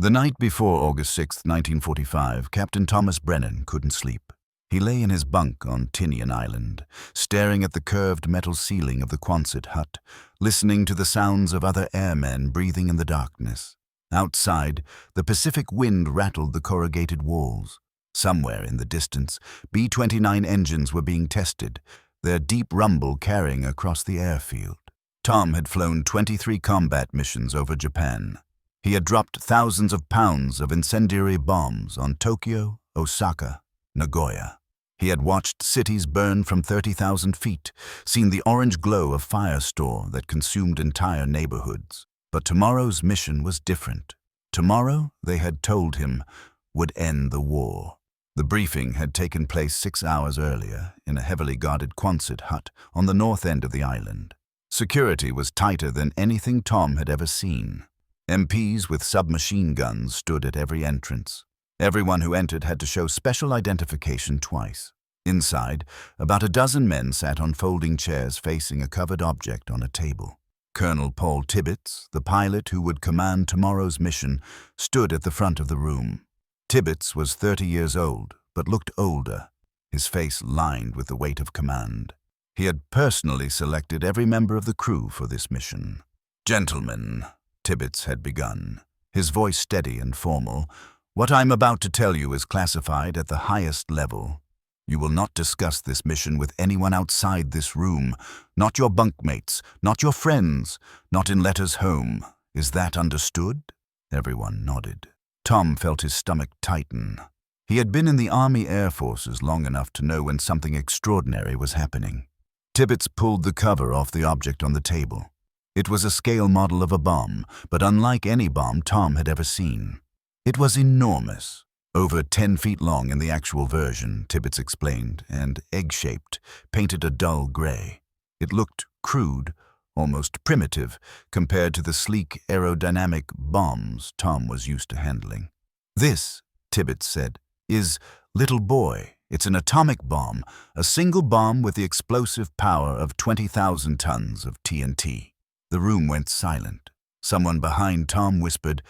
The night before August 6, 1945, Captain Thomas Brennan couldn't sleep. He lay in his bunk on Tinian Island, staring at the curved metal ceiling of the Quonset hut, listening to the sounds of other airmen breathing in the darkness. Outside, the Pacific wind rattled the corrugated walls. Somewhere in the distance, B-29 engines were being tested, their deep rumble carrying across the airfield. Tom had flown 23 combat missions over Japan. He had dropped thousands of pounds of incendiary bombs on Tokyo, Osaka, Nagoya. He had watched cities burn from 30,000 feet, seen the orange glow of firestorm that consumed entire neighborhoods. But tomorrow's mission was different. Tomorrow, they had told him, would end the war. The briefing had taken place 6 hours earlier in a heavily guarded Quonset hut on the north end of the island. Security was tighter than anything Tom had ever seen. MPs with submachine guns stood at every entrance. Everyone who entered had to show special identification twice. Inside, about a dozen men sat on folding chairs facing a covered object on a table. Colonel Paul Tibbets, the pilot who would command tomorrow's mission, stood at the front of the room. Tibbets was 30 years old, but looked older, his face lined with the weight of command. He had personally selected every member of the crew for this mission. "Gentlemen," Tibbets had begun, his voice steady and formal, "what I'm about to tell you is classified at the highest level. You will not discuss this mission with anyone outside this room, not your bunkmates, not your friends, not in letters home. Is that understood?" Everyone nodded. Tom felt his stomach tighten. He had been in the Army Air Forces long enough to know when something extraordinary was happening. Tibbets pulled the cover off the object on the table. It was a scale model of a bomb, but unlike any bomb Tom had ever seen. It was enormous, over 10 feet long in the actual version, Tibbets explained, and egg-shaped, painted a dull gray. It looked crude, almost primitive, compared to the sleek, aerodynamic bombs Tom was used to handling. "This," Tibbets said, "is Little Boy. It's an atomic bomb, a single bomb with the explosive power of 20,000 tons of TNT." The room went silent. Someone behind Tom whispered,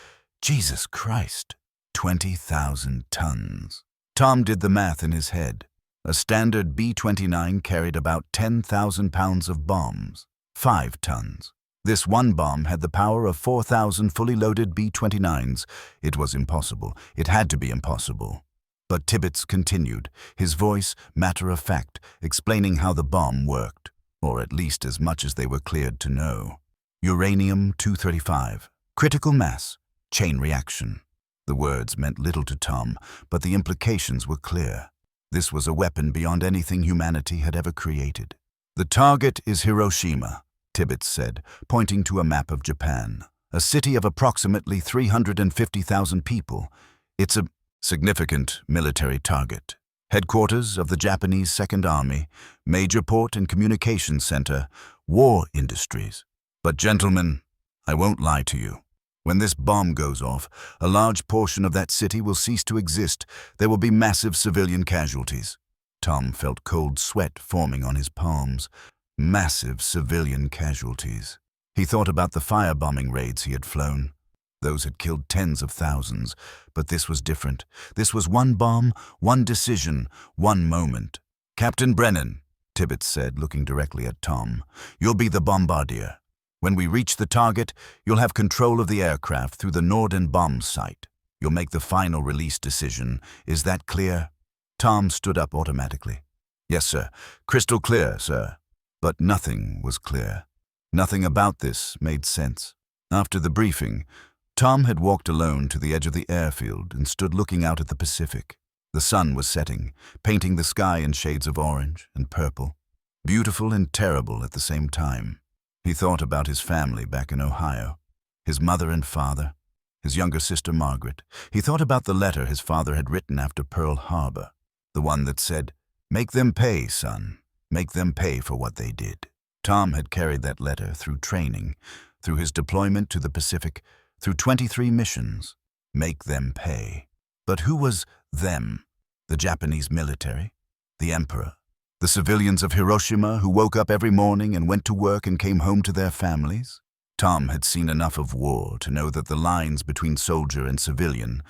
"Jesus Christ, 20,000 tons." Tom did the math in his head. A standard B-29 carried about 10,000 pounds of bombs, 5 tons. This one bomb had the power of 4,000 fully loaded B-29s. It was impossible. It had to be impossible. But Tibbets continued, his voice matter-of-fact, explaining how the bomb worked, or at least as much as they were cleared to know. Uranium-235, critical mass, chain reaction. The words meant little to Tom, but the implications were clear. This was a weapon beyond anything humanity had ever created. "The target is Hiroshima," Tibbets said, pointing to a map of Japan, a city of approximately 350,000 people. "It's a significant military target. Headquarters of the Japanese Second Army, major port and communications center, war industries. But gentlemen, I won't lie to you. When this bomb goes off, a large portion of that city will cease to exist. There will be massive civilian casualties." Tom felt cold sweat forming on his palms. Massive civilian casualties. He thought about the firebombing raids he had flown. Those had killed tens of thousands, but this was different. This was one bomb, one decision, one moment. "Captain Brennan," Tibbets said, looking directly at Tom, "you'll be the bombardier. When we reach the target, you'll have control of the aircraft through the Norden bomb site. You'll make the final release decision. Is that clear?" Tom stood up automatically. "Yes, sir. Crystal clear, sir." But nothing was clear. Nothing about this made sense. After the briefing, Tom had walked alone to the edge of the airfield and stood looking out at the Pacific. The sun was setting, painting the sky in shades of orange and purple, beautiful and terrible at the same time. He thought about his family back in Ohio, his mother and father, his younger sister Margaret. He thought about the letter his father had written after Pearl Harbor, the one that said, "Make them pay, son. Make them pay for what they did." Tom had carried that letter through training, through his deployment to the Pacific, through 23 missions. Make them pay. But who was them? The Japanese military? The emperor? The civilians of Hiroshima who woke up every morning and went to work and came home to their families? Tom had seen enough of war to know that the lines between soldier and civilian,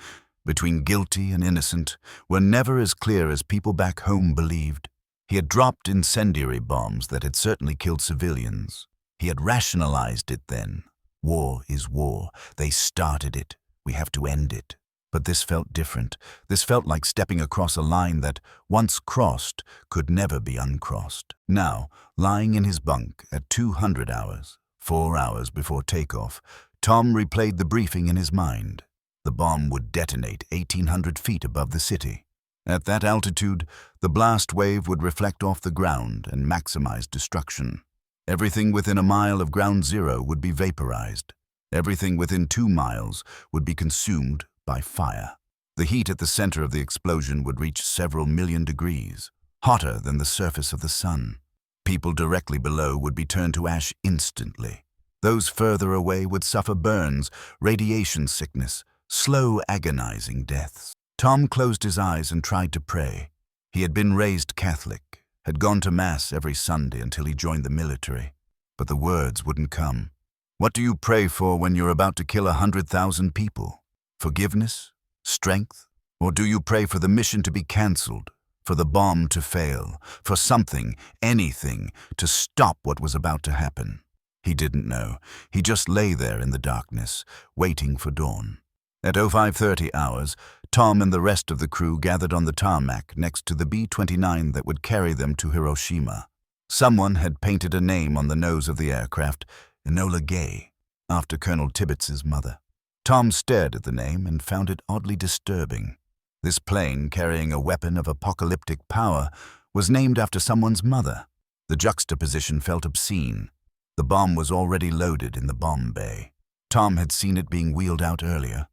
between guilty and innocent, were never as clear as people back home believed. He had dropped incendiary bombs that had certainly killed civilians. He had rationalized it then. War is war. They started it. We have to end it. But this felt different. This felt like stepping across a line that, once crossed, could never be uncrossed. Now, lying in his bunk at 200 hours, 4 hours before takeoff, Tom replayed the briefing in his mind. The bomb would detonate 1,800 feet above the city. At that altitude, the blast wave would reflect off the ground and maximize destruction. Everything within a mile of ground zero would be vaporized. Everything within 2 miles would be consumed by fire. The heat at the center of the explosion would reach several million degrees, hotter than the surface of the sun. People directly below would be turned to ash instantly. Those further away would suffer burns, radiation sickness, slow, agonizing deaths. Tom closed his eyes and tried to pray. He had been raised Catholic, had gone to Mass every Sunday until he joined the military. But the words wouldn't come. What do you pray for when you're about to kill 100,000 people? Forgiveness? Strength? Or do you pray for the mission to be cancelled, for the bomb to fail, for something, anything, to stop what was about to happen? He didn't know. He just lay there in the darkness, waiting for dawn. At 05:30 hours, Tom and the rest of the crew gathered on the tarmac next to the B-29 that would carry them to Hiroshima. Someone had painted a name on the nose of the aircraft, Enola Gay, after Colonel Tibbitz's mother. Tom stared at the name and found it oddly disturbing. This plane, carrying a weapon of apocalyptic power, was named after someone's mother. The juxtaposition felt obscene. The bomb was already loaded in the bomb bay. Tom had seen it being wheeled out earlier.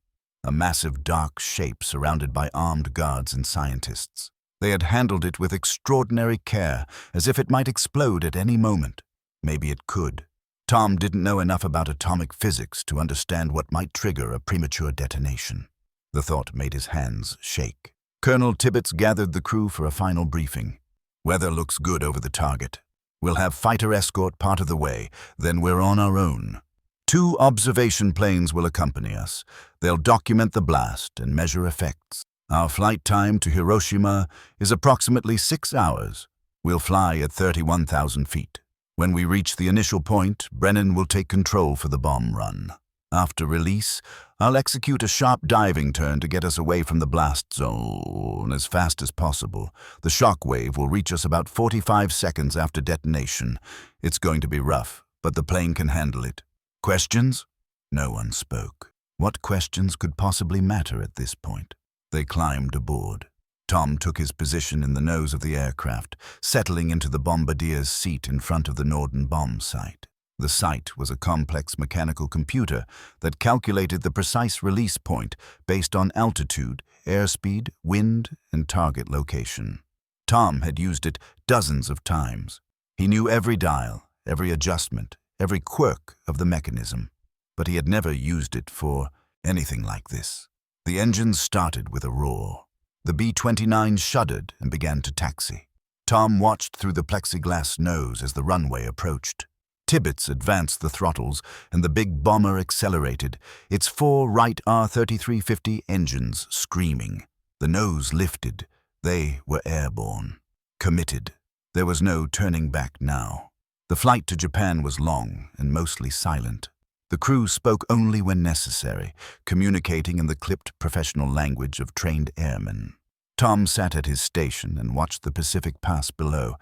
A massive dark shape surrounded by armed guards and scientists. They had handled it with extraordinary care, as if it might explode at any moment. Maybe it could. Tom didn't know enough about atomic physics to understand what might trigger a premature detonation. The thought made his hands shake. Colonel Tibbets gathered the crew for a final briefing. Weather looks good over the target. We'll have fighter escort part of the way, then we're on our own. 2 observation planes will accompany us. They'll document the blast and measure effects. Our flight time to Hiroshima is approximately 6 hours. We'll fly at 31,000 feet. When we reach the initial point, Brennan will take control for the bomb run. After release, I'll execute a sharp diving turn to get us away from the blast zone as fast as possible. The shock wave will reach us about 45 seconds after detonation. It's going to be rough, but the plane can handle it. Questions? No one spoke. What questions could possibly matter at this point? They climbed aboard. Tom took his position in the nose of the aircraft, settling into the bombardier's seat in front of the Norden bomb site. The site was a complex mechanical computer that calculated the precise release point based on altitude, airspeed, wind, and target location. Tom had used it dozens of times. He knew every dial, every adjustment, every quirk of the mechanism, but he had never used it for anything like this. The engines started with a roar. The B-29 shuddered and began to taxi. Tom watched through the plexiglass nose as the runway approached. Tibbets advanced the throttles, and the big bomber accelerated, its 4 Wright R-3350 engines screaming. The nose lifted. They were airborne. Committed. There was no turning back now. The flight to Japan was long and mostly silent. The crew spoke only when necessary, communicating in the clipped professional language of trained airmen. Tom sat at his station and watched the Pacific pass below,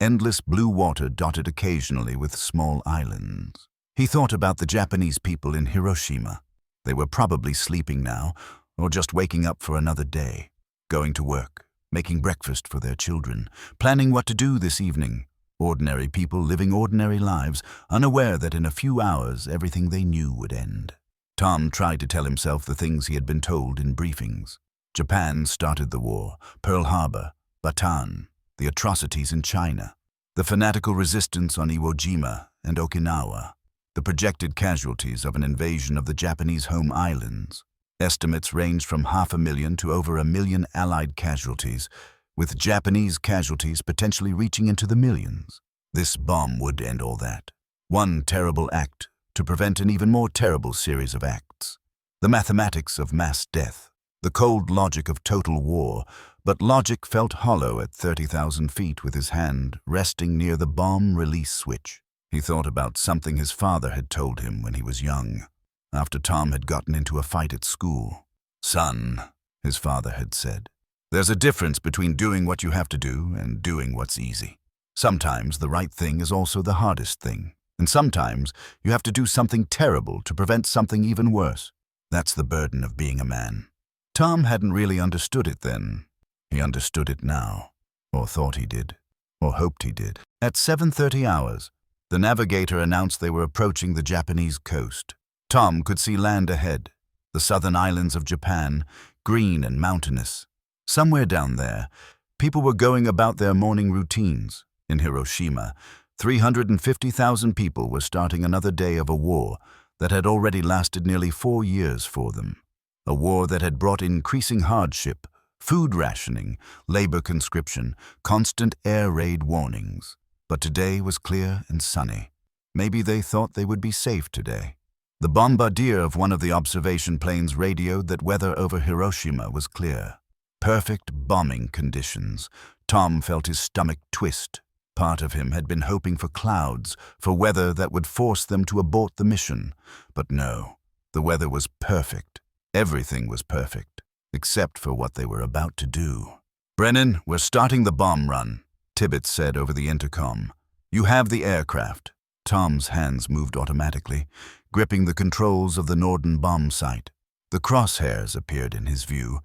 endless blue water dotted occasionally with small islands. He thought about the Japanese people in Hiroshima. They were probably sleeping now, or just waking up for another day, going to work, making breakfast for their children, planning what to do this evening. Ordinary people living ordinary lives, unaware that in a few hours everything they knew would end. Tom tried to tell himself the things he had been told in briefings. Japan started the war, Pearl Harbor, Bataan, the atrocities in China, the fanatical resistance on Iwo Jima and Okinawa, the projected casualties of an invasion of the Japanese home islands. Estimates ranged from 500,000 to over 1 million Allied casualties, with Japanese casualties potentially reaching into the millions. This bomb would end all that. One terrible act to prevent an even more terrible series of acts. The mathematics of mass death, the cold logic of total war, but logic felt hollow at 30,000 feet with his hand resting near the bomb release switch. He thought about something his father had told him when he was young, after Tom had gotten into a fight at school. "Son," his father had said, "there's a difference between doing what you have to do and doing what's easy. Sometimes the right thing is also the hardest thing, and sometimes you have to do something terrible to prevent something even worse. That's the burden of being a man." Tom hadn't really understood it then. He understood it now, or thought he did, or hoped he did. At 7:30 hours, the navigator announced they were approaching the Japanese coast. Tom could see land ahead, the southern islands of Japan, green and mountainous. Somewhere down there, people were going about their morning routines. In Hiroshima, 350,000 people were starting another day of a war that had already lasted nearly 4 years for them. A war that had brought increasing hardship, food rationing, labor conscription, constant air raid warnings. But today was clear and sunny. Maybe they thought they would be safe today. The bombardier of one of the observation planes radioed that weather over Hiroshima was clear. Perfect bombing conditions. Tom felt his stomach twist. Part of him had been hoping for clouds, for weather that would force them to abort the mission. But no, the weather was perfect. Everything was perfect, except for what they were about to do. "Brennan, we're starting the bomb run," Tibbets said over the intercom. "You have the aircraft." Tom's hands moved automatically, gripping the controls of the Norden bomb site. The crosshairs appeared in his view,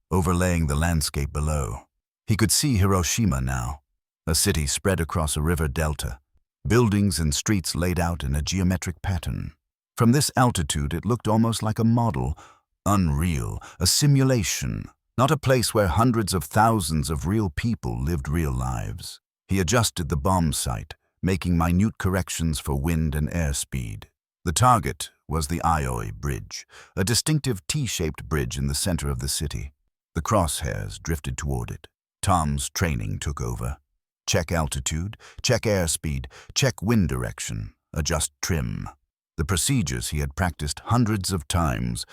overlaying the landscape below. He could see Hiroshima now, a city spread across a river delta, buildings and streets laid out in a geometric pattern. From this altitude it looked almost like a model, unreal, a simulation, not a place where hundreds of thousands of real people lived real lives. He adjusted the bomb site, making minute corrections for wind and airspeed. The target was the Ioi Bridge, a distinctive T-shaped bridge in the center of the city. The crosshairs drifted toward it. Tom's training took over. Check altitude, check airspeed, check wind direction, adjust trim. The procedures he had practiced hundreds of times.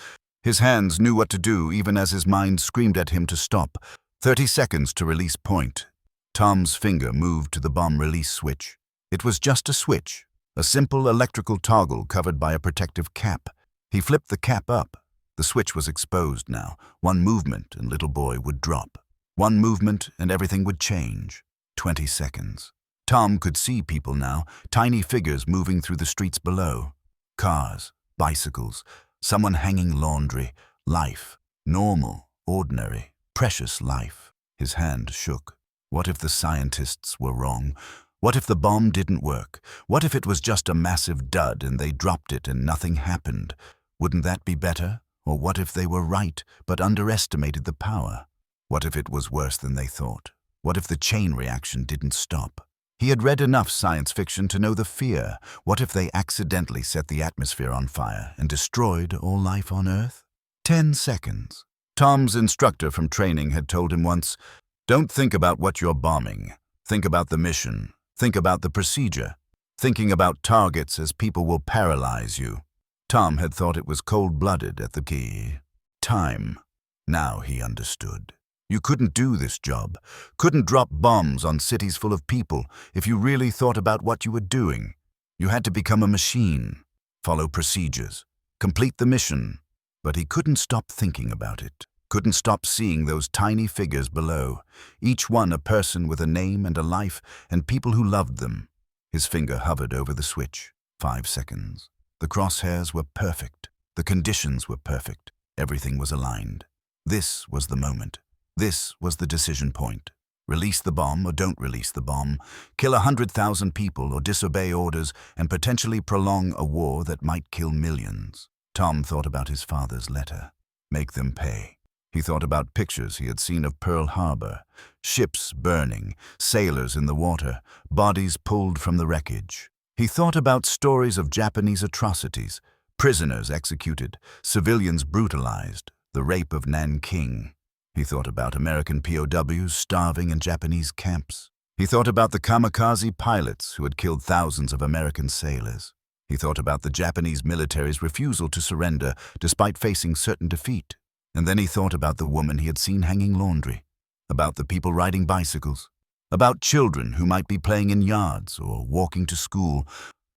His hands knew what to do even as his mind screamed at him to stop. 30 seconds to release point. Tom's finger moved to the bomb release switch. It was just a switch, a simple electrical toggle covered by a protective cap. He flipped the cap up. The switch was exposed now. One movement and little boy would drop. One movement and everything would change. 20 seconds. Tom could see people now, tiny figures moving through the streets below. Cars, bicycles, someone hanging laundry. Life. Normal, ordinary, precious life. His hand shook. What if the scientists were wrong? What if the bomb didn't work? What if it was just a massive dud and they dropped it and nothing happened? Wouldn't that be better? Or what if they were right but underestimated the power? What if it was worse than they thought? What if the chain reaction didn't stop? He had read enough science fiction to know the fear. What if they accidentally set the atmosphere on fire and destroyed all life on Earth? 10 seconds. Tom's instructor from training had told him once, "Don't think about what you're bombing. Think about the mission. Think about the procedure. Thinking about targets as people will paralyze you." Tom had thought it was cold-blooded at the key. Time. Now he understood. You couldn't do this job, couldn't drop bombs on cities full of people if you really thought about what you were doing. You had to become a machine, follow procedures, complete the mission. But he couldn't stop thinking about it, couldn't stop seeing those tiny figures below, each one a person with a name and a life and people who loved them. His finger hovered over the switch. 5 seconds. The crosshairs were perfect. The conditions were perfect. Everything was aligned. This was the moment. This was the decision point. Release the bomb or don't release the bomb. Kill 100,000 people or disobey orders and potentially prolong a war that might kill millions. Tom thought about his father's letter. Make them pay. He thought about pictures he had seen of Pearl Harbor. Ships burning, sailors in the water, bodies pulled from the wreckage. He thought about stories of Japanese atrocities, prisoners executed, civilians brutalized, the rape of Nanking. He thought about American POWs starving in Japanese camps. He thought about the kamikaze pilots who had killed thousands of American sailors. He thought about the Japanese military's refusal to surrender despite facing certain defeat. And then he thought about the woman he had seen hanging laundry, about the people riding bicycles, about children who might be playing in yards or walking to school,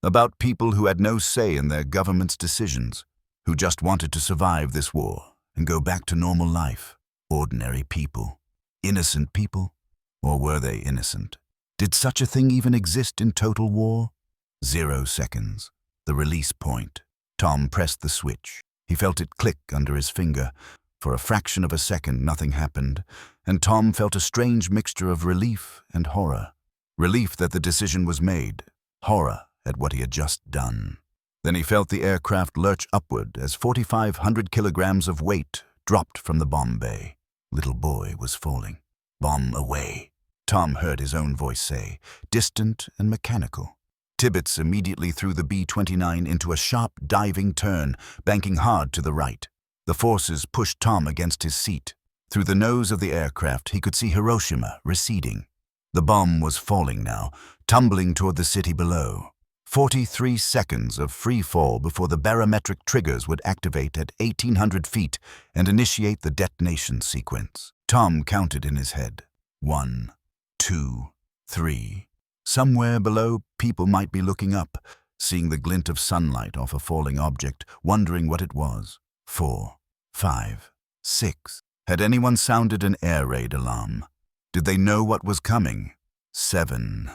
about people who had no say in their government's decisions, who just wanted to survive this war and go back to normal life. Ordinary people. Innocent people? Or were they innocent? Did such a thing even exist in total war? 0 seconds. The release point. Tom pressed the switch. He felt it click under his finger. For a fraction of a second, nothing happened, and Tom felt a strange mixture of relief and horror. Relief that the decision was made. Horror at what he had just done. Then he felt the aircraft lurch upward as 4,500 kilograms of weight dropped from the bomb bay. Little boy was falling. Bomb away, Tom heard his own voice say, distant and mechanical. Tibbets immediately threw the B-29 into a sharp diving turn, banking hard to the right. The forces pushed Tom against his seat. Through the nose of the aircraft, he could see Hiroshima receding. The bomb was falling now, tumbling toward the city below. 43 seconds of free fall before the barometric triggers would activate at 1,800 feet and initiate the detonation sequence. Tom counted in his head. 1, 2, 3. Somewhere below, people might be looking up, seeing the glint of sunlight off a falling object, wondering what it was. 4, 5, 6. Had anyone sounded an air raid alarm? Did they know what was coming? 7,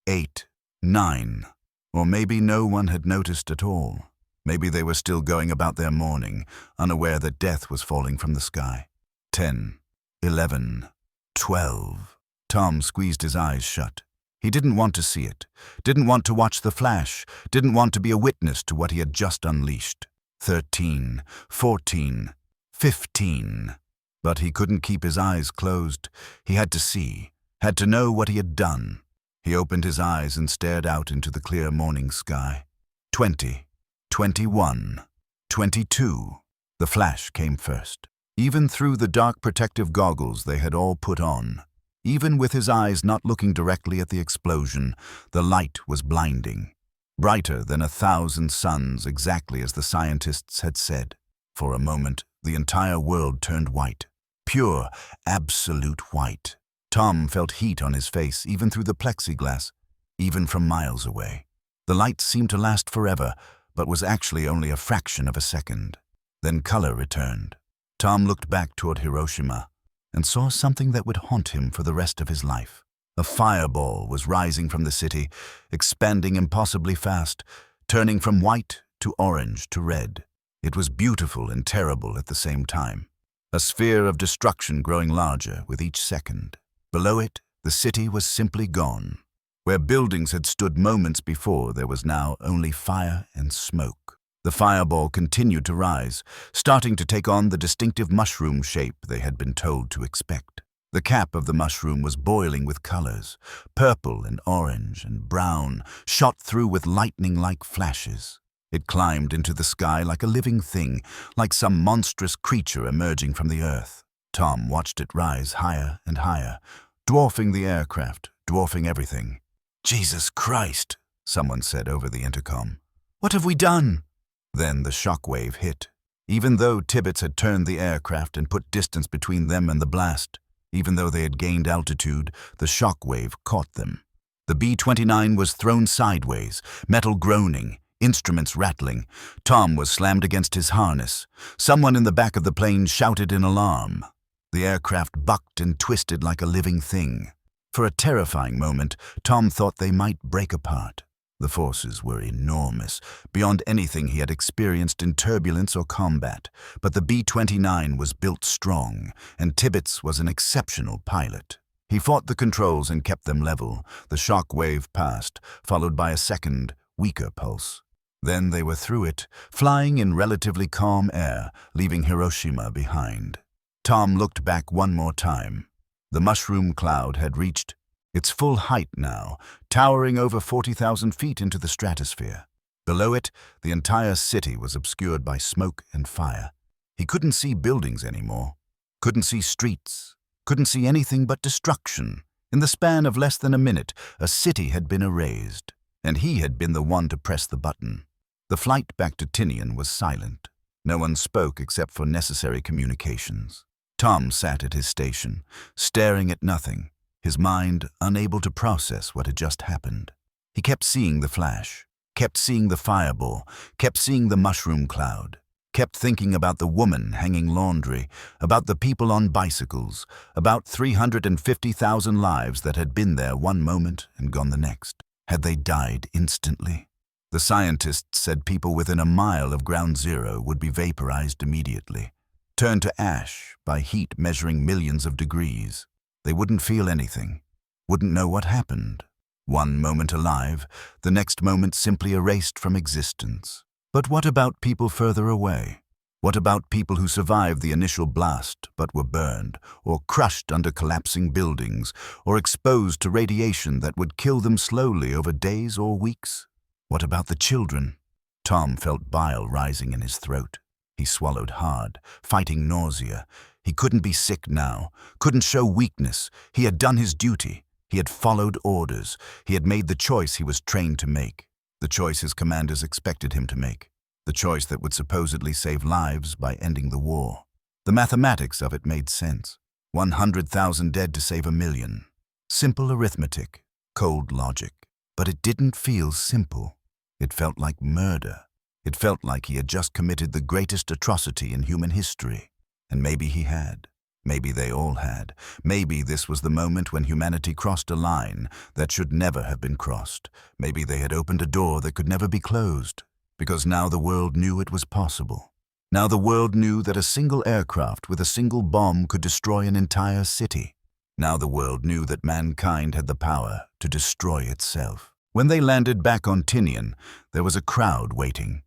8, 9. Or maybe no one had noticed at all. Maybe they were still going about their morning, unaware that death was falling from the sky. 10, 11, 12. Tom squeezed his eyes shut. He didn't want to see it, didn't want to watch the flash, didn't want to be a witness to what he had just unleashed. 13, 14, 15. But he couldn't keep his eyes closed. He had to see, had to know what he had done. He opened his eyes and stared out into the clear morning sky. 20, 21, 22. The flash came first. Even through the dark protective goggles they had all put on, even with his eyes not looking directly at the explosion, the light was blinding. Brighter than 1,000 suns, exactly as the scientists had said. For a moment, the entire world turned white. Pure, absolute white. Tom felt heat on his face, even through the plexiglass, even from miles away. The light seemed to last forever, but was actually only a fraction of a second. Then color returned. Tom looked back toward Hiroshima and saw something that would haunt him for the rest of his life. A fireball was rising from the city, expanding impossibly fast, turning from white to orange to red. It was beautiful and terrible at the same time. A sphere of destruction growing larger with each second. Below it, the city was simply gone. Where buildings had stood moments before, there was now only fire and smoke. The fireball continued to rise, starting to take on the distinctive mushroom shape they had been told to expect. The cap of the mushroom was boiling with colors, purple and orange and brown, shot through with lightning-like flashes. It climbed into the sky like a living thing, like some monstrous creature emerging from the earth. Tom watched it rise higher and higher, dwarfing the aircraft, dwarfing everything. "Jesus Christ," someone said over the intercom. "What have we done?" Then the shockwave hit. Even though Tibbets had turned the aircraft and put distance between them and the blast, even though they had gained altitude, the shockwave caught them. The B-29 was thrown sideways, metal groaning, instruments rattling. Tom was slammed against his harness. Someone in the back of the plane shouted in alarm. The aircraft bucked and twisted like a living thing. For a terrifying moment, Tom thought they might break apart. The forces were enormous, beyond anything he had experienced in turbulence or combat, but the B-29 was built strong, and Tibbets was an exceptional pilot. He fought the controls and kept them level. The shock wave passed, followed by a second, weaker pulse. Then they were through it, flying in relatively calm air, leaving Hiroshima behind. Tom looked back one more time. The mushroom cloud had reached its full height now, towering over 40,000 feet into the stratosphere. Below it, the entire city was obscured by smoke and fire. He couldn't see buildings anymore, couldn't see streets, couldn't see anything but destruction. In the span of less than a minute, a city had been erased, and he had been the one to press the button. The flight back to Tinian was silent. No one spoke except for necessary communications. Tom sat at his station, staring at nothing, his mind unable to process what had just happened. He kept seeing the flash, kept seeing the fireball, kept seeing the mushroom cloud, kept thinking about the woman hanging laundry, about the people on bicycles, about 350,000 lives that had been there one moment and gone the next. Had they died instantly? The scientists said people within a mile of ground zero would be vaporized immediately, turned to ash by heat measuring millions of degrees. They wouldn't feel anything, wouldn't know what happened. One moment alive, the next moment simply erased from existence. But what about people further away? What about people who survived the initial blast but were burned, or crushed under collapsing buildings, or exposed to radiation that would kill them slowly over days or weeks? What about the children? Tom felt bile rising in his throat. He swallowed hard, fighting nausea. He couldn't be sick now, couldn't show weakness. He had done his duty. He had followed orders. He had made the choice he was trained to make, the choice his commanders expected him to make, the choice that would supposedly save lives by ending the war. The mathematics of it made sense. 100,000 dead to save 1,000,000. Simple arithmetic, cold logic. But it didn't feel simple. It felt like murder. It felt like he had just committed the greatest atrocity in human history. And maybe he had. Maybe they all had. Maybe this was the moment when humanity crossed a line that should never have been crossed. Maybe they had opened a door that could never be closed. Because now the world knew it was possible. Now the world knew that a single aircraft with a single bomb could destroy an entire city. Now the world knew that mankind had the power to destroy itself. When they landed back on Tinian, there was a crowd waiting.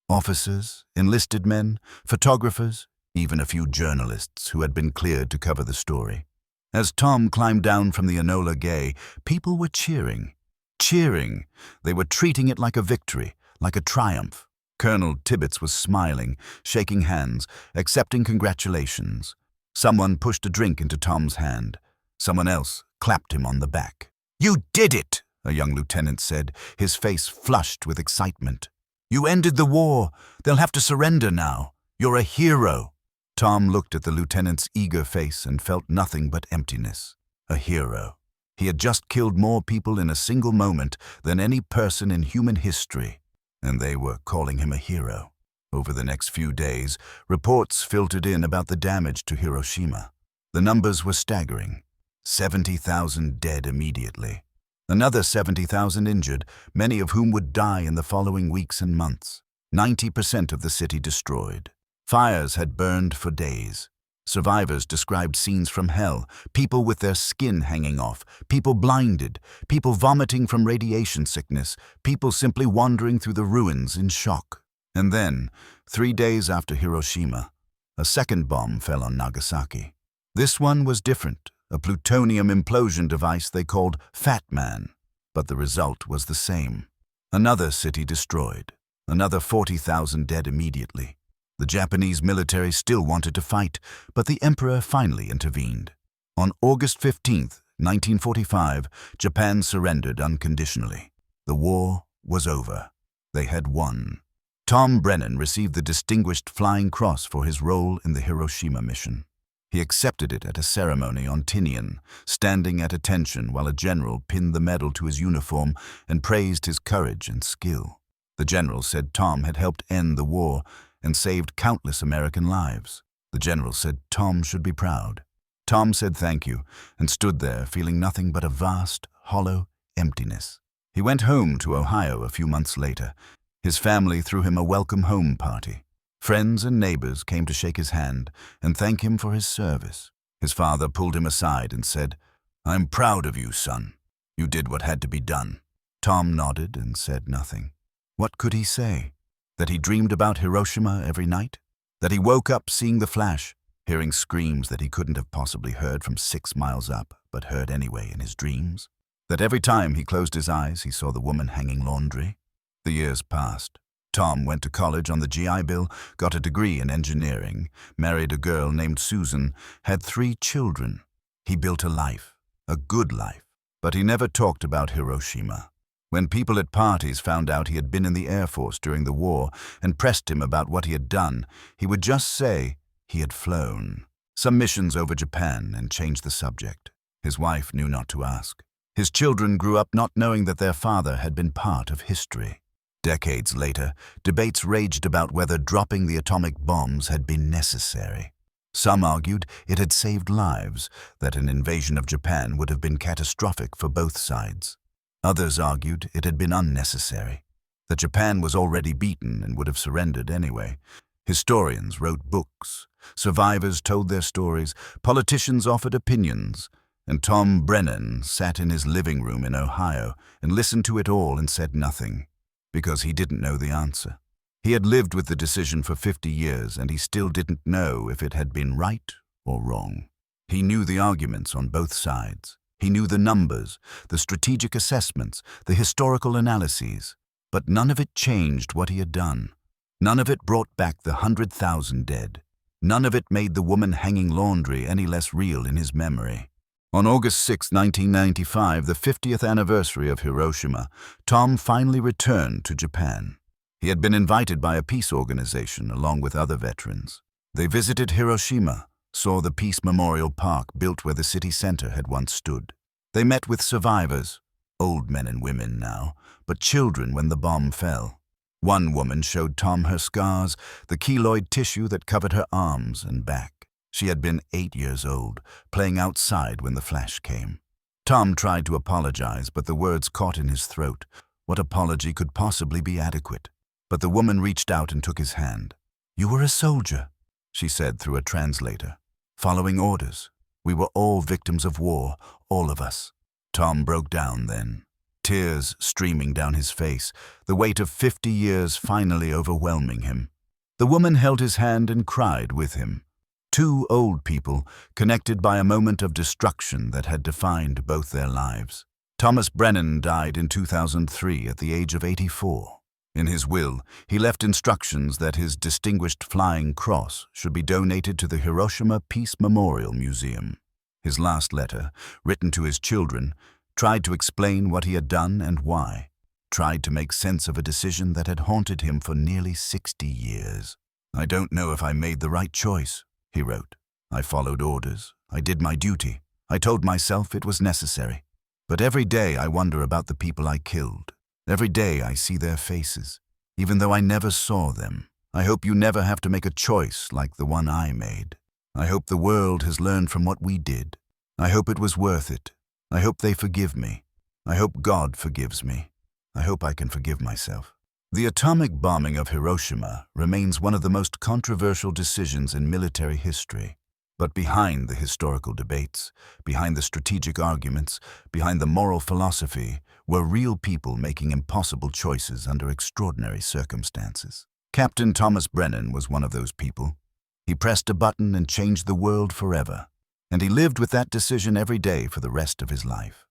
Officers, enlisted men, photographers, even a few journalists who had been cleared to cover the story. As Tom climbed down from the Enola Gay, people were cheering. Cheering! They were treating it like a victory, like a triumph. Colonel Tibbets was smiling, shaking hands, accepting congratulations. Someone pushed a drink into Tom's hand. Someone else clapped him on the back. "You did it!" a young lieutenant said, his face flushed with excitement. "You ended the war. They'll have to surrender now. You're a hero." Tom looked at the lieutenant's eager face and felt nothing but emptiness. A hero. He had just killed more people in a single moment than any person in human history, and they were calling him a hero. Over the next few days, reports filtered in about the damage to Hiroshima. The numbers were staggering. 70,000 dead immediately. Another 70,000 injured, many of whom would die in the following weeks and months. 90% of the city destroyed. Fires had burned for days. Survivors described scenes from hell, people with their skin hanging off, people blinded, people vomiting from radiation sickness, people simply wandering through the ruins in shock. And then, 3 days after Hiroshima, a second bomb fell on Nagasaki. This one was different. A plutonium implosion device they called Fat Man. But the result was the same. Another city destroyed. Another 40,000 dead immediately. The Japanese military still wanted to fight, but the emperor finally intervened. On August 15th, 1945, Japan surrendered unconditionally. The war was over. They had won. Tom Brennan received the Distinguished Flying Cross for his role in the Hiroshima mission. He accepted it at a ceremony on Tinian, standing at attention while a general pinned the medal to his uniform and praised his courage and skill. The general said Tom had helped end the war and saved countless American lives. The general said Tom should be proud. Tom said thank you and stood there feeling nothing but a vast, hollow emptiness. He went home to Ohio a few months later. His family threw him a welcome home party. Friends and neighbors came to shake his hand and thank him for his service. His father pulled him aside and said, "I'm proud of you, son. You did what had to be done." Tom nodded and said nothing. What could he say? That he dreamed about Hiroshima every night? That he woke up seeing the flash, hearing screams that he couldn't have possibly heard from 6 miles up, but heard anyway in his dreams? That every time he closed his eyes, he saw the woman hanging laundry? The years passed. Tom went to college on the GI Bill, got a degree in engineering, married a girl named Susan, had 3 children. He built a life, a good life, but he never talked about Hiroshima. When people at parties found out he had been in the Air Force during the war and pressed him about what he had done, he would just say he had flown. Some missions over Japan, and change the subject. His wife knew not to ask. His children grew up not knowing that their father had been part of history. Decades later, debates raged about whether dropping the atomic bombs had been necessary. Some argued it had saved lives, that an invasion of Japan would have been catastrophic for both sides. Others argued it had been unnecessary, that Japan was already beaten and would have surrendered anyway. Historians wrote books, survivors told their stories, politicians offered opinions, and Tom Brennan sat in his living room in Ohio and listened to it all and said nothing, because he didn't know the answer. He had lived with the decision for 50 years, and he still didn't know if it had been right or wrong. He knew the arguments on both sides. He knew the numbers, the strategic assessments, the historical analyses, but none of it changed what he had done. None of it brought back the 100,000 dead. None of it made the woman hanging laundry any less real in his memory. On August 6, 1995, the 50th anniversary of Hiroshima, Tom finally returned to Japan. He had been invited by a peace organization along with other veterans. They visited Hiroshima, saw the Peace Memorial Park built where the city center had once stood. They met with survivors, old men and women now, but children when the bomb fell. One woman showed Tom her scars, the keloid tissue that covered her arms and back. She had been 8 years old, playing outside when the flash came. Tom tried to apologize, but the words caught in his throat. What apology could possibly be adequate? But the woman reached out and took his hand. "You were a soldier," she said through a translator. "Following orders. We were all victims of war, all of us." Tom broke down then, tears streaming down his face, the weight of 50 years finally overwhelming him. The woman held his hand and cried with him. Two old people, connected by a moment of destruction that had defined both their lives. Thomas Brennan died in 2003 at the age of 84. In his will, he left instructions that his Distinguished Flying Cross should be donated to the Hiroshima Peace Memorial Museum. His last letter, written to his children, tried to explain what he had done and why, tried to make sense of a decision that had haunted him for nearly 60 years. "I don't know if I made the right choice," he wrote. "I followed orders. I did my duty. I told myself it was necessary. But every day I wonder about the people I killed. Every day I see their faces, even though I never saw them. I hope you never have to make a choice like the one I made. I hope the world has learned from what we did. I hope it was worth it. I hope they forgive me. I hope God forgives me. I hope I can forgive myself." The atomic bombing of Hiroshima remains one of the most controversial decisions in military history. But behind the historical debates, behind the strategic arguments, behind the moral philosophy, were real people making impossible choices under extraordinary circumstances. Captain Thomas Brennan was one of those people. He pressed a button and changed the world forever. And he lived with that decision every day for the rest of his life.